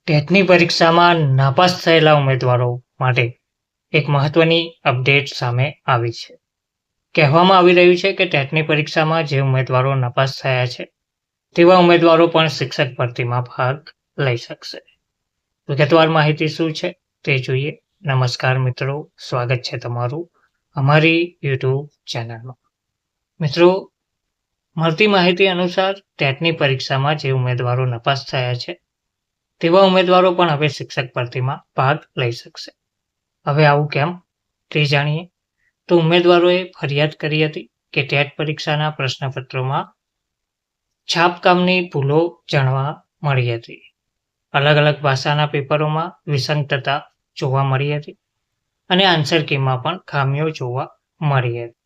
ટેટની પરીક્ષામાં નાપાસ થયેલા ઉમેદવારો માટે એક મહત્વની અપડેટ સામે આવી છે. કહેવામાં આવી રહ્યું છે કે ટેટની પરીક્ષામાં જે ઉમેદવારો નાપાસ થયા છે તેવા ઉમેદવારો પણ શિક્ષક ભરતીમાં ભાગ લઈ શકશે. વિગતવાર માહિતી શું છે તે જોઈએ. નમસ્કાર મિત્રો, સ્વાગત છે તમારું અમારી યુટ્યુબ ચેનલમાં. મિત્રો, મળતી માહિતી અનુસાર ટેટની પરીક્ષામાં જે ઉમેદવારો નાપાસ થયા છે તેવા ઉમેદવારો પણ હવે શિક્ષક ભરતીમાં ભાગ લઈ શકશે. હવે આવું કેમ તે જાણીએ. તો ઉમેદવારોએ ફરિયાદ કરી હતી કે ટેટ પરીક્ષાના પ્રશ્નપત્રોમાં છાપકામની ભૂલો જાણવા મળી હતી. અલગ અલગ ભાષાના પેપરોમાં વિસંગતતા જોવા મળી હતી અને આન્સર કીમાં પણ ખામીઓ જોવા મળી હતી.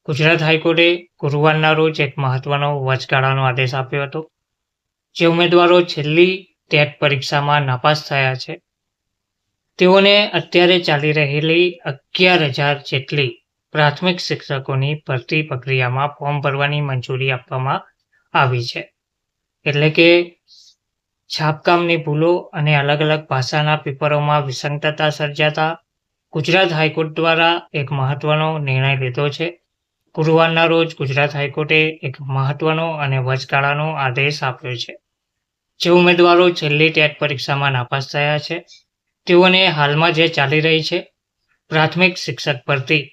ગુજરાત હાઈકોર્ટે ગુરુવારના રોજ એક મહત્વનો વચગાળાનો આદેશ આપ્યો હતો. જે ઉમેદવારો છેલ્લી ટેટ પરીક્ષામાં નાપાસ થયા છે તેઓને અત્યારે ચાલી રહેલી 11,000 જેટલી પ્રાથમિક શિક્ષકોની ભરતી પ્રક્રિયામાં ફોર્મ ભરવાની મંજૂરી આપવામાં આવી છે. એટલે કે છાપકામની ભૂલો અને અલગ અલગ ભાષાના પેપરોમાં વિસંગતતા સર્જાતા ગુજરાત હાઈકોર્ટ દ્વારા એક મહત્વનો નિર્ણય લીધો છે. ગુરુવારના રોજ ગુજરાત હાઈકોર્ટે એક મહત્વનો અને વચગાળાનો આદેશ આપ્યો છે. જે ઉમેદવારો છેલ્લી ટેટ પરીક્ષામાં નાપાસ થયા છે તેઓને હાલમાં જે ચાલી રહી છે પ્રાથમિક શિક્ષક ભરતી,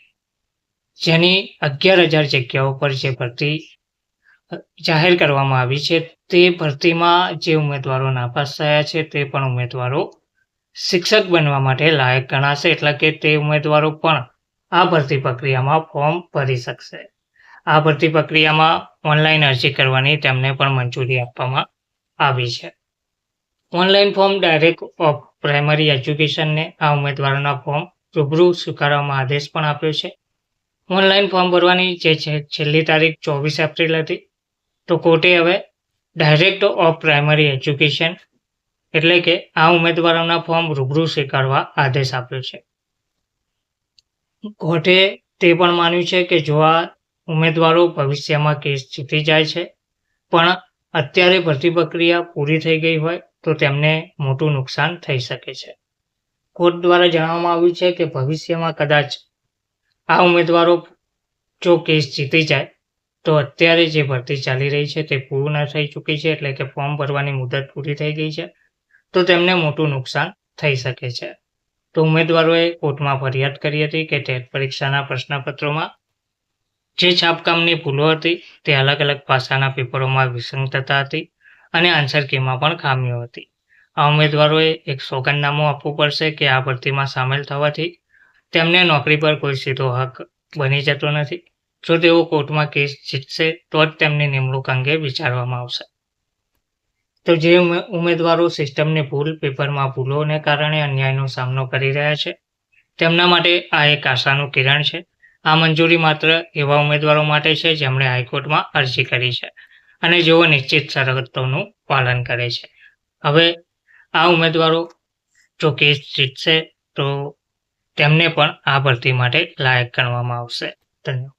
જેની 11,000 જગ્યાઓ પર જે ભરતી જાહેર કરવામાં આવી છે તે ભરતીમાં જે ઉમેદવારો નાપાસ થયા છે તે પણ ઉમેદવારો શિક્ષક બનવા માટે લાયક ગણાશે. એટલે કે તે ઉમેદવારો પણ આ ભરતી પ્રક્રિયામાં ફોર્મ ભરી શકશે. આ ભરતી પ્રક્રિયામાં ઓનલાઈન અરજી કરવાની તેમને પણ મંજૂરી આપવામાં આવી છે. Online form direct of primary એજ્યુકેશનને આ ઉમેદવારોના ફોર્મ રૂબરૂ સ્વીકારવામાં આદેશ પણ આપ્યો છે. ઓનલાઈન ફોર્મ ભરવાની જે છેલ્લી તારીખ 24 એપ્રિલ હતી, તો કોર્ટે હવે ડાયરેક્ટ ઓફ પ્રાઇમરી એજ્યુકેશન એટલે કે આ ઉમેદવારોના ફોર્મ રૂબરૂ સ્વીકારવા આદેશ આપ્યો છે. કોર્ટે તે પણ માન્યું છે કે જો આ ઉમેદવારો ભવિષ્યમાં કેસ જીતી જાય છે પણ અત્યારે ભરતી પ્રક્રિયા પૂરી થઈ ગઈ હોય તો તેમને મોટું નુકસાન થઈ શકે છે. કોર્ટ દ્વારા જણાવવામાં આવ્યું છે કે ભવિષ્યમાં કદાચ આ ઉમેદવારો જો કેસ જીતી જાય તો અત્યારે જે ભરતી ચાલી રહી છે તે પૂરું ન થઈ ચૂકી છે, એટલે કે ફોર્મ ભરવાની મુદત પૂરી થઈ ગઈ છે, તો તેમને મોટું નુકસાન થઈ શકે છે. તો ઉમેદવારોએ કોર્ટમાં ફરિયાદ કરી હતી કે ટેટ પરીક્ષાના પ્રશ્નપત્રોમાં જે છાપકામની ભૂલો હતી તે અલગ અલગ ભાષાના પેપરોમાં વિસંગતતા હતી અને આન્સર કીમાં પણ ખામીઓ હતી. આ ઉમેદવારોએ એક સોગંદનામું આપવું પડશે કે આ ભરતીમાં સામેલ થવાથી તેમને નોકરી પર કોઈ સીધો હક બની જતો નથી. જો તેઓ કોર્ટમાં કેસ જીતશે તો જ તેમની નિમણૂક અંગે વિચારવામાં આવશે. તો જે ઉમેદવારો સિસ્ટમની ભૂલ, પેપરમાં ભૂલોને કારણે અન્યાયનો સામનો કરી રહ્યા છે તેમના માટે આ એક આશાનું કિરણ છે. આ મંજૂરી માત્ર એવા ઉમેદવારો માટે છે જેમણે હાઈકોર્ટમાં અરજી કરી છે અને જેઓ નિશ્ચિત શરતોનું પાલન કરે છે. હવે આ ઉમેદવારો જો કેસ જીતશે તો તેમને પણ આ ભરતી માટે લાયક ગણવામાં આવશે. ધન્યવાદ.